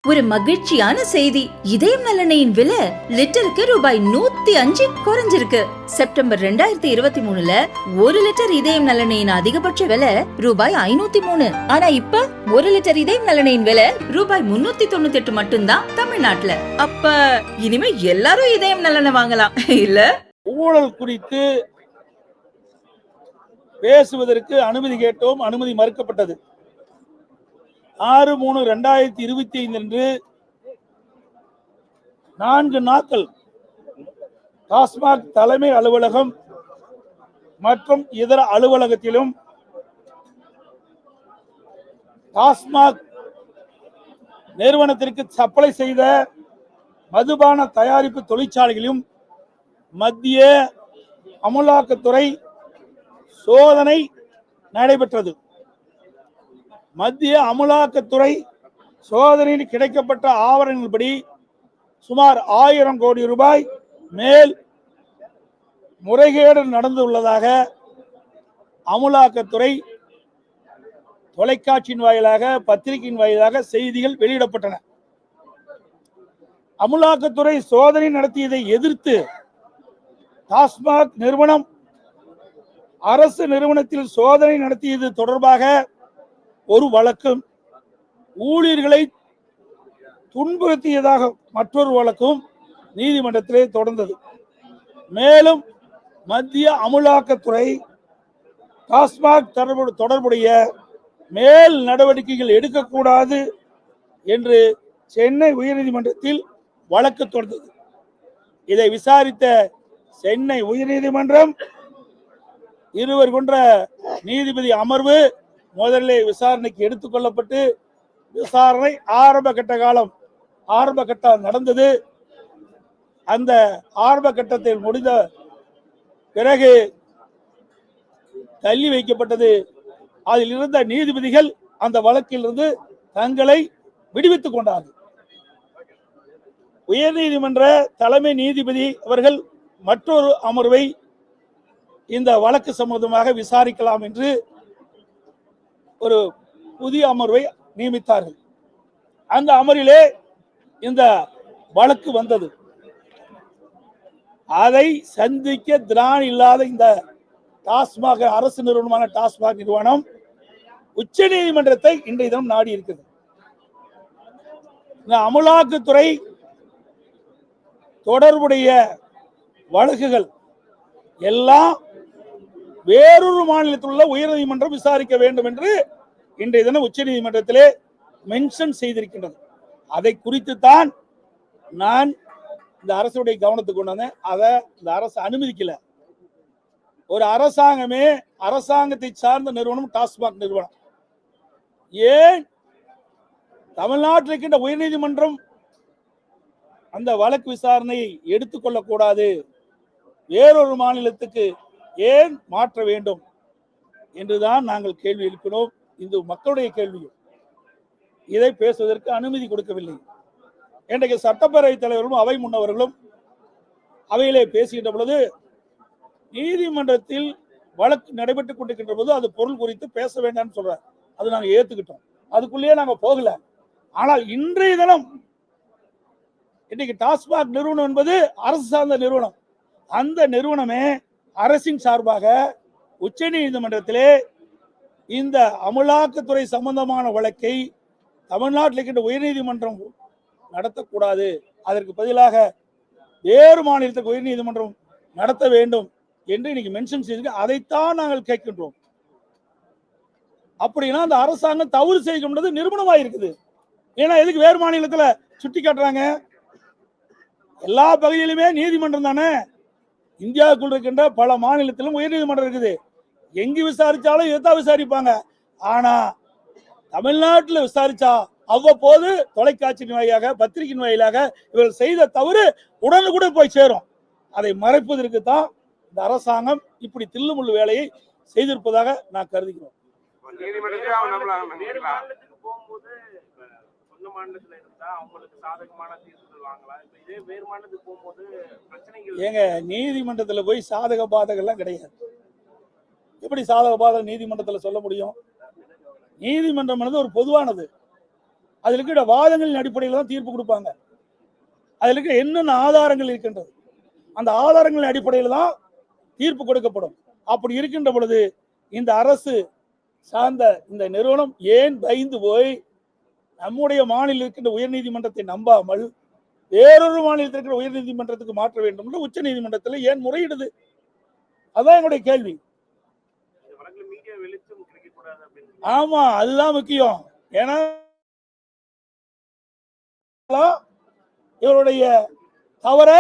ஒரு மகிழ்ச்சியான செய்தி. இதயம் நல்லெண்ணெயின் விலை லிட்டருக்கு ரூபாய் 105 குறைஞ்சிருக்கு. செப்டம்பர் 2023ல 1 லிட்டர் இதயம் நல்லெண்ணெயின் அதிகபட்ச விலை ரூபாய் 503. ஆனா இப்ப 1 லிட்டர் இதயம் நல்லெண்ணெயின் விலை ரூபாய் 398 மட்டும்தான் தமிழ்நாட்டுல. அப்ப இனிமே எல்லாரும் இதயம் நல்லெண்ணெய் வாங்கலாம் இல்ல? ஊழல் குறித்து பேசுவதற்கு அனுமதி கேட்டோம், அனுமதி மறுக்கப்பட்டது. 6/3/2025 அன்று 4 நாட்கள் டாஸ்மாக் தலைமை அலுவலகம் மற்றும் இதர அலுவலகத்திலும் டாஸ்மாக் நிறுவனத்திற்கு சப்ளை செய்த மதுபான தயாரிப்பு தொழிற்சாலைகளிலும் மத்திய அமலாக்கத்துறை சோதனை நடைபெற்றது. மத்திய அமலாக்கத்துறை சோதனையில் கிடைக்கப்பட்ட ஆவணங்களின்படி சுமார் 1000 கோடி ரூபாய் மேல் முறைகேடு நடந்துள்ளதாக அமலாக்கத்துறை தொலைக்காட்சியின் வாயிலாக, பத்திரிகையின் வாயிலாக செய்திகள் வெளியிடப்பட்டன. அமலாக்கத்துறை சோதனை நடத்தியதை எதிர்த்து டாஸ்மாக் நிறுவனம் அரசு நிறுவனத்தில் சோதனை நடத்தியது தொடர்பாக ஒரு வழக்கும், ஊழியர்களை துன்புறுத்தியதாக மற்றொரு வழக்கும் நீதிமன்றத்திலே தொடர்ந்தது. மேலும் மத்திய அமலாக்கத்துறை டாஸ்மாக் தொடர்புடைய மேல் நடவடிக்கைகள் எடுக்கக்கூடாது என்று சென்னை உயர்நீதிமன்றத்தில் வழக்கு தொடர்ந்தது. இதை விசாரித்த சென்னை உயர்நீதிமன்றம் 2 கொண்ட நீதிபதி அமர்வு முதலில் விசாரணைக்கு எடுத்துக் கொள்ளப்பட்டு விசாரணை ஆரம்ப கட்டம் நடந்தது. அந்த ஆரம்ப கட்டத்தில் முடிந்த பிறகு தள்ளி வைக்கப்பட்டது. அதில் இருந்த நீதிபதிகள் அந்த வழக்கிலிருந்து தங்களை விடுவித்துக் கொண்டார்கள். உயர்நீதிமன்ற தலைமை நீதிபதி அவர்கள் மற்றொரு அமர்வை இந்த வழக்கு சம்பந்தமாக விசாரிக்கலாம் என்று ஒரு புதிய அமர்வை நியமித்தார்கள். அந்த அமர்விலே இந்த வழக்கு வந்தது. அதை சந்திக்க திராணி இல்லாத இந்த டாஸ்மாக் அரசு நிறுவனமான டாஸ்மாக் நிறுவனம் உச்ச நீதிமன்றத்தை இன்றைய தினம் நாடி இருக்கிறது. இந்த அமலாக்கத்துறை தொடர்புடைய வழக்குகள் எல்லாம் வேறொரு மாநிலத்தில் உள்ள உயர்நீதிமன்றம் விசாரிக்க வேண்டும் என்று இன்றைய தினம் உச்ச நீதிமன்றத்திலே மென்ஷன் செய்திருக்கின்றது. அதை குறித்து தான் நான் இந்த அரசுடைய கவனத்துக்கு கொண்டு வந்தேன். அதை இந்த அரசு அனுமதிக்கல. ஒரு அரசாங்கமே, அரசாங்கத்தை சார்ந்த நிறுவனம் டாஸ்மாக் நிறுவனம், ஏன் தமிழ்நாட்டில் இருக்கின்ற உயர்நீதிமன்றம் அந்த வழக்கு விசாரணையை எடுத்துக்கொள்ளக்கூடாது, வேறொரு மாநிலத்துக்கு ஏன் மாற்ற வேண்டும் என்றுதான் நாங்கள் கேள்வி எழுப்பினோம். இந்த மக்களுடைய கேள்வியும் இதை பேசுவதற்கு அனுமதி கொடுக்கவில்லை. இன்றைக்கு சட்டப்பேரவைத் தலைவர்களும் அவை முன்னவர்களும் அவையிலே பேசுகின்ற பொழுது நீதிமன்றத்தில் வழக்கு நடைபெற்றுக் கொண்டிருக்கின்ற போது அது பொருள் குறித்து பேச வேண்டாம்னு சொல்றாரு. அது நாங்கள் ஏத்துக்கிட்டோம், அதுக்குள்ளேயே நாங்க போகல. ஆனால் இன்றைய தினம் இன்னைக்கு டாஸ்மாக் நிறுவனம் என்பது அரசு சார்ந்த நிறுவனம். அந்த நிறுவனமே அரசின் சார்பாக உச்ச நீதிமன்றத்திலே இந்த அமலாக்கத்துறை சம்பந்தமான வழக்கை தமிழ்நாட்டில் இருக்கின்ற உயர்நீதிமன்றம் நடத்தக்கூடாது, அதற்கு பதிலாக வேறு மாநிலத்துக்கு உயர்நீதிமன்றம் நடத்த வேண்டும் என்று இன்னைக்கு மென்ஷன் செய்திருக்கு. அதைத்தான் நாங்கள் கேட்கின்றோம். அப்படின்னா அந்த அரசாங்கம் தவறு செய்கின்றது நிரூபணமாக இருக்குது. ஏன்னா எதுக்கு வேறு மாநிலத்தில் சுட்டி காட்டுறாங்க? எல்லா பகுதியிலுமே நீதிமன்றம் தானே. இந்தியாவுக்குள் இருக்கின்ற பல மாநிலத்திலும் உயர்நீதிமன்றம் இருக்குது. எங்கு விசாரிச்சாலும் இதைத்தான் விசாரிப்பாங்க. ஆனா தமிழ்நாட்டில் விசாரிச்சா அவ்வப்போது தொலைக்காட்சியின் வாயிலாக, பத்திரிகையின் வாயிலாக இவர்கள் செய்த தவறு உடனுக்குடன் போய் சேரும். அதை மறைப்பதற்கு தான் இந்த அரசாங்கம் இப்படி தில்லுமுள்ளு வேலையை செய்திருப்பதாக நான் கருதுகிறோம். ஏங்க, நீதிமன்றத்தில் போய் சாதக பாதகம்லாம் கிடையாது. எப்படி சாதக பாதகம் நீதிமன்றத்தில் சொல்ல முடியும்? நீதிமன்றம் ஒரு பொதுவானது. அதில் இருக்கிற வாதங்களின் அடிப்படையில் தான் தீர்ப்பு கொடுப்பாங்க. அதில் இருக்கிற என்னென்ன ஆதாரங்கள் இருக்கின்றது, அந்த ஆதாரங்களின் அடிப்படையில் தான் தீர்ப்பு கொடுக்கப்படும். அப்படி இருக்கின்ற பொழுது இந்த அரசு சார்ந்த இந்த நிறுவனம் ஏன் பயந்து போய் நம்முடைய மாநிலம் இருக்கின்ற உயர்நீதிமன்றத்தை நம்பாமல் வேறொரு மாநிலத்தில் இருக்கிற உயர்நீதிமன்றத்துக்கு மாற்ற வேண்டும் என்று உச்ச நீதிமன்றத்தில் ஏன் முறையிடுது? அதான் என்னுடைய கேள்வி. ஆமா, அதுதான் முக்கியம். ஏன்னா இவருடைய தவற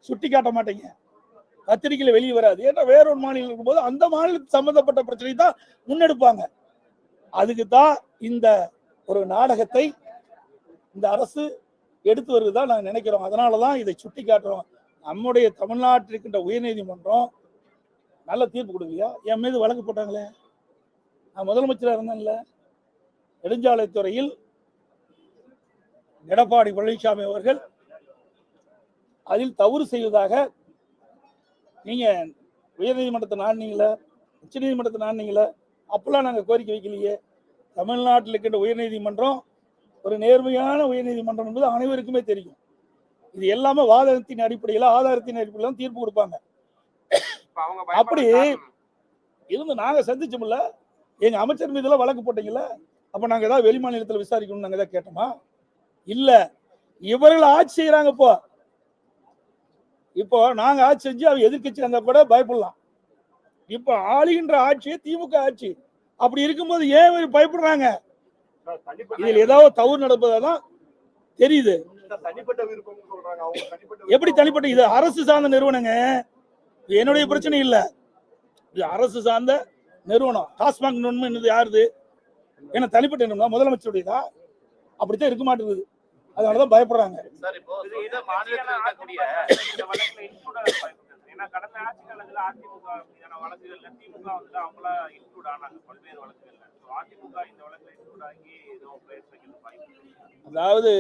சுட்டி காட்ட மாட்டீங்க, பத்திரிகையில வெளியே வராது. ஏன்னா வேறொரு மாநிலம் இருக்கும்போது அந்த மாநிலத்துக்கு சம்பந்தப்பட்ட பிரச்சனை தான் முன்னெடுப்பாங்க. அதுக்கு தான் இந்த ஒரு நாடகத்தை இந்த அரசு எடுத்து வருவதுதான் நாங்கள் நினைக்கிறோம். அதனாலதான் இதை சுட்டி காட்டுறோம். நம்முடைய தமிழ்நாட்டில் இருக்கின்ற உயர்நீதிமன்றம் நல்ல தீர்ப்பு கொடுக்கலையா? என் மீது வழக்கு போட்டாங்களே, நான் முதலமைச்சராக இருந்தேன்ல, நெடுஞ்சாலைத்துறையில் எடப்பாடி பழனிசாமி அவர்கள் அதில் தவறு செய்வதாக நீங்க உயர்நீதிமன்றத்தை நாடுனீங்கள, உச்ச நீதிமன்றத்தை நாடுனீங்கள, அப்பெல்லாம் நாங்கள் கோரிக்கை வைக்கலையே. தமிழ்நாட்டில் இருக்கின்ற உயர்நீதிமன்றம் ஒரு நேர்மையான உயர்நீதிமன்றம் என்பது அனைவருக்குமே தெரியும். இது எல்லாமே வாதத்தின் அடிப்படையில் ஆதாரத்தின் அடிப்படையில் தீர்ப்பு கொடுப்பாங்க. அப்படி இருந்து நாங்க சந்திச்சோம்ல, எங்க அமைச்சர் மீது எல்லாம் வழக்கு போட்டீங்கல்ல, அப்ப நாங்க ஏதாவது வெளி மாநிலத்தில் விசாரிக்கணும் நாங்க ஏதாவது கேட்டோமா? இல்ல, இவர்கள் ஆட்சி செய்யறாங்க. இப்போ நாங்க ஆட்சி செஞ்சு அவ எதிர்கட்சி இருந்தா கூட பயப்படலாம். இப்போ ஆளுகின்ற ஆட்சியே திமுக ஆட்சி. அப்படி இருக்கும்போது ஏன் பயப்படுறாங்க? இதில் ஏதாவது தவறு நடப்பதான் தெரியுது. எப்படி தனிப்பட்ட? இது அரசு சார்ந்த நிறுவனங்க, என்னுடைய பிரச்சனை இல்ல. இது அரசு சார்ந்த நிறுவனம். டாஸ்மாக் நிறுவனம் என்னது யாருது? ஏன்னா தனிப்பட்ட நிறுவனம் முதலமைச்சருடையதா? அப்படித்தான் இருக்க மாட்டேங்குது. அதனாலதான் பயப்படுறாங்க. அதாவது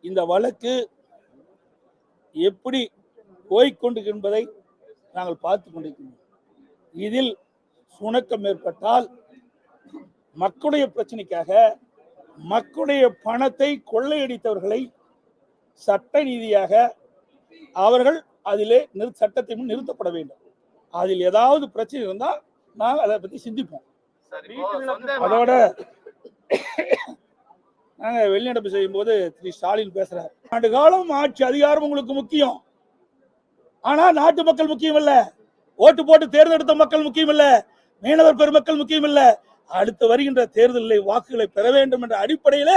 இந்த வழக்கு எப்படி போய்கொண்டு என்பதை நாங்கள் பார்த்து கொண்டிருக்கிறோம். இதில் சுணக்கம் ஏற்பட்டால் மக்களுடைய பிரச்சனைக்காக மக்களுடைய பணத்தை கொள்ளையடித்தவர்களை சட்ட ரீதியாக அவர்கள் அதிலே சட்டத்தை முன் நிறுத்தப்பட வேண்டும். அதில் ஏதாவது பிரச்சனை இருந்தால் நாங்கள் அதை பற்றி சிந்திப்போம். அதோட நாங்க வெளிநடப்பு செய்யும் போது திரு ஸ்டாலின் பேசுறாரு, ஆண்டு காலம் ஆட்சி அதிகாரம் உங்களுக்கு முக்கியம், ஆனா நாட்டு மக்கள் முக்கியம் இல்ல, ஓட்டு போட்டு தேர்ந்தெடுத்த மக்கள் முக்கியம் இல்ல, மீனவர் பெருமக்கள் முக்கியம் இல்ல, அடுத்து வருகின்ற தேர்தலில் வாக்குகளை பெற வேண்டும் என்ற அடிப்படையில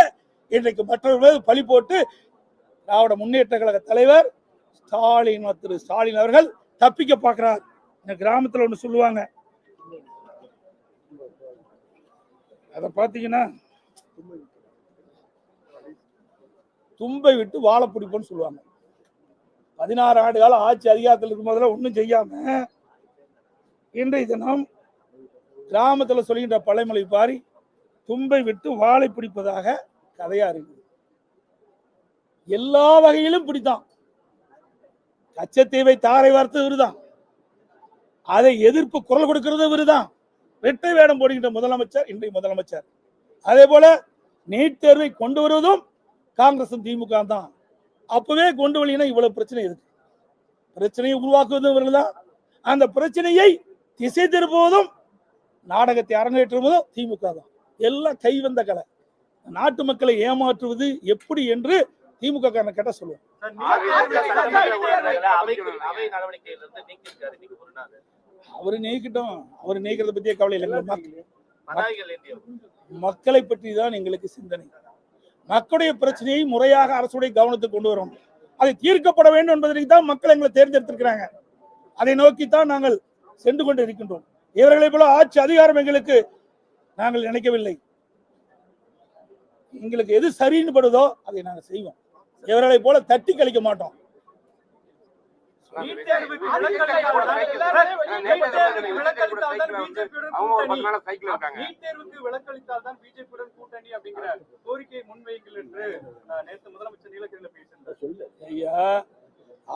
இன்றைக்கு மற்றவர்கள் பழி போட்டு திராவிட முன்னேற்ற கழக தலைவர் திரு ஸ்டாலின் அவர்கள் தப்பிக்க பார்க்கிறார். இந்த கிராமத்தில் ஒண்ணு சொல்லுவாங்க, அத பாத்தீங்கன்னா தும்பை விட்டு வாழை பிடிப்போன்னு சொல்லுவாங்க. 16 ஆண்டு கால ஆட்சி அதிகாரத்தில் இருக்கும் போதெல்லாம் ஒன்றும் செய்யாம இன்றைய தினம் கிராமத்தில் சொல்கின்ற பழைமொழி பாரி தும்பை விட்டு வாழை பிடிப்பதாக கதையா இருக்கு. எல்லா வகையிலும் பிடித்தான். கச்சத்தீவை தாரை வார்த்து இவருதான், அதை எதிர்ப்பு குரல் கொடுக்கிறது இவருதான், வெட்டை வேடம் போடுகின்ற முதலமைச்சர் இன்றைய முதலமைச்சர். அதே போல நீட் தேர்வை கொண்டு வருவதும் காங்கிரசும் திமுக தான். அப்பவே கொண்டு வரலைன்னா இவ்வளவு பிரச்சனை இருக்கு. பிரச்சனையை உருவாக்குவதும் இவர்கள் தான், அந்த பிரச்சனையை திசை திருப்புவதும் நாடகத்தை அரங்கேற்றுவதும் திமுக தான். எல்லாம் கைவந்த கலை. நாட்டு மக்களை ஏமாற்றுவது எப்படி என்று திமுக காரனை கேட்ட சொல்லுவோம். அவரு நீக்கிட்டோம், அவரு நீக்கிறத பத்தியே கவலை இல்லை. மக்களை பற்றி தான் எங்களுக்கு சிந்தனை. மக்களுடைய பிரச்சனையை முறையாக அரசுடைய கவனத்துக்கு கொண்டு வரும், அதை தீர்க்கப்பட வேண்டும் என்பதற்கு தான் மக்கள் எங்களை தேர்ந்தெடுத்திருக்கிறாங்க. அதை நோக்கித்தான் நாங்கள் சென்று கொண்டு இருக்கின்றோம். இவர்களை போல ஆட்சி அதிகாரம் எங்களுக்கு நாங்கள் நினைக்கவில்லை. எங்களுக்கு எது சரின்னு படுதோ அதை நாங்கள் செய்வோம். இவர்களை போல தட்டி கழிக்க மாட்டோம்.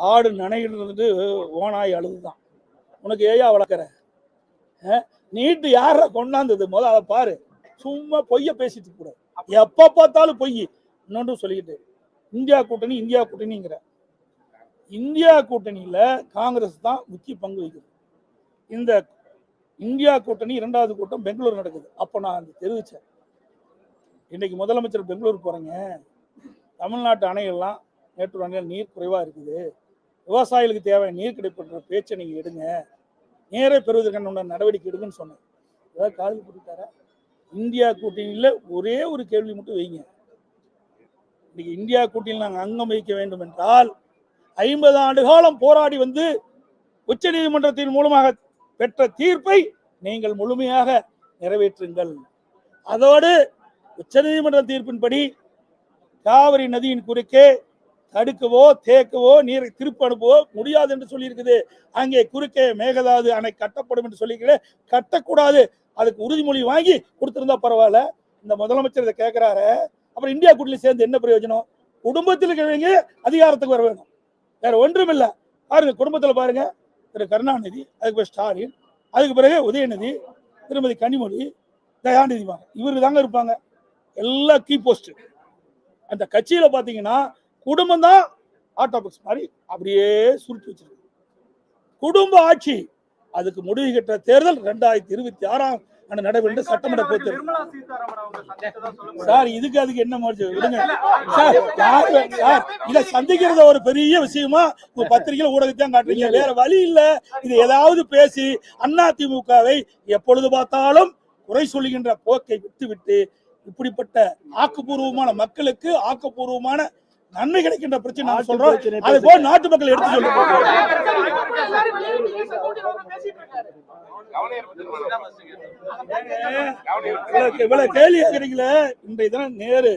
ஆடு நனைகிறது ஓனாய் அழுதுதான், உனக்கு ஏயா வளர்க்கிற? நீட்டு யார கொண்டாந்தது? முதல்ல அதை பாரு. சும்மா பொய்ய பேசிட்டு கூட எப்ப பார்த்தாலும் பொய். இன்னொன்று சொல்லிக்கிட்டு இந்தியா கூட்டணிங்கிற இந்தியா கூட்டணியில காங்கிரஸ் தான் முக்கிய பங்கு வகிக்குது. இந்த இந்தியா கூட்டணி 2வது கூட்டம் பெங்களூர் நடக்குது. அப்போ நான் தெரிவிச்சேன், இன்னைக்கு முதலமைச்சர் பெங்களூர் போறீங்க, தமிழ்நாட்டு அணைகள்லாம் மேட்டூர் அணையில் நீர் குறைவா இருக்குது, விவசாயிகளுக்கு தேவையான நீர் கிடைப்பன்ற பேச்சை நீங்க எடுங்க, நேரே பெறுவதற்கான நடவடிக்கை எடுங்கன்னு சொன்னேன். ஏதாவது காது போட்டுட்டாரா? இந்தியா கூட்டணியில ஒரே ஒரு கேள்வி மட்டும் வைங்க, இன்னைக்கு இந்தியா கூட்டணியில் நாங்கள் அங்கம் வகிக்க வேண்டும் என்றால் 50 ஆண்டு காலம் போராடி வந்து உச்ச நீதிமன்றத்தின் மூலமாக பெற்ற தீர்ப்பை நீங்கள் முழுமையாக நிறைவேற்றுங்கள். அதோடு உச்ச நீதிமன்ற தீர்ப்பின்படி காவிரி நதியின் குறுக்கே தடுக்கவோ தேக்கவோ நீரை திருப்பி அனுப்பவோ முடியாது என்று சொல்லியிருக்குது. அங்கே குறுக்கே மேகதாது அணை கட்டப்படும் என்று சொல்லியிருக்கிறேன், கட்டக்கூடாது. அதுக்கு உறுதிமொழி வாங்கி கொடுத்திருந்தா பரவாயில்ல. இந்த முதலமைச்சர் இதை கேட்கிறாரு, அப்புறம் இந்தியா கூட்டணி சேர்ந்து என்ன பிரயோஜனம்? குடும்பத்தில் இருக்கிறவங்க அதிகாரத்துக்கு வர வேணும், வேற ஒன்றும் இல்லை. பாருங்க, குடும்பத்தில் பாருங்க, திரு கருணாநிதி, அதுக்கு பிறகு ஸ்டாலின், அதுக்கு பிறகு உதயநிதி, திருமதி கனிமொழி, தயாநிதி இவருக்கு தாங்க இருப்பாங்க எல்லா கீ போஸ்ட். அந்த கட்சியில பாத்தீங்கன்னா குடும்பம் தான் ஆட்டோபாக்ஸ் மாதிரி அப்படியே சுருட்டி வச்சிருக்கு. குடும்ப ஆட்சி. அதுக்கு முடிவு கட்ட தேர்தல் 2026 நடைபெற்ற சட்டமன்ற தேர்தல். சார், அதுக்கு என்ன மாற்று விடுங்க சார். இதை சந்திக்கிறத ஒரு பெரிய விஷயமா உங்க பத்திரிகையில ஊடகத்தையும் காட்டுறீங்க, வேற வழி இல்ல. இது ஏதாவது பேசி அதிமுகவை எப்பொழுது பார்த்தாலும் குறை சொல்லுகின்ற போக்கை விட்டுவிட்டு இப்படிப்பட்ட ஆக்கப்பூர்வமான மக்களுக்கு ஆக்கப்பூர்வமான நன்மை கிடைக்கின்ற பிரச்சனை நான் சொல்றோம். அது போல நாட்டு மக்கள் எடுத்து சொல்லுங்க. கேள்வி கேட்கறீங்களே. இன்றைய தினம் நேரு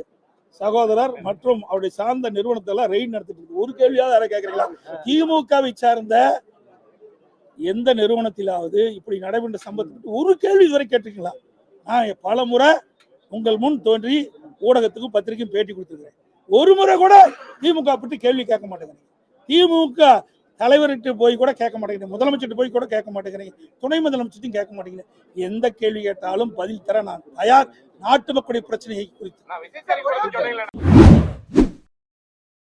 சகோதரர் மற்றும் அவருடைய சார்ந்த நிறுவனத்தை எல்லாம் ரெய்ட் நடத்திட்டு இருக்கு. ஒரு கேள்வியாவது யாரை கேட்கறீங்களா? திமுகவை சார்ந்த எந்த நிறுவனத்திலாவது இப்படி நடைபெற்ற சம்பவத்துக்கு ஒரு கேள்வி இதுவரை கேட்டிருக்கீங்களா? நான் பல முறை உங்கள் முன் தோன்றி ஊடகத்துக்கும் பத்திரிகையும் பேட்டி கொடுத்துருக்கிறேன். ஒரு முறை கூட திமுக பற்றி கேள்வி கேட்க மாட்டேங்கிறீங்க. திமுக தலைவர்கிட்ட போய் கூட கேட்க மாட்டேங்கிறீங்க, முதலமைச்சர் போய் கூட கேட்க மாட்டேங்கிறீங்க, துணை முதலமைச்சரையும் கேட்க மாட்டேங்கிறீங்க. எந்த கேள்வி கேட்டாலும் பதில் தர நான் தயார். நாட்டு மக்களுடைய பிரச்சனையை குறித்து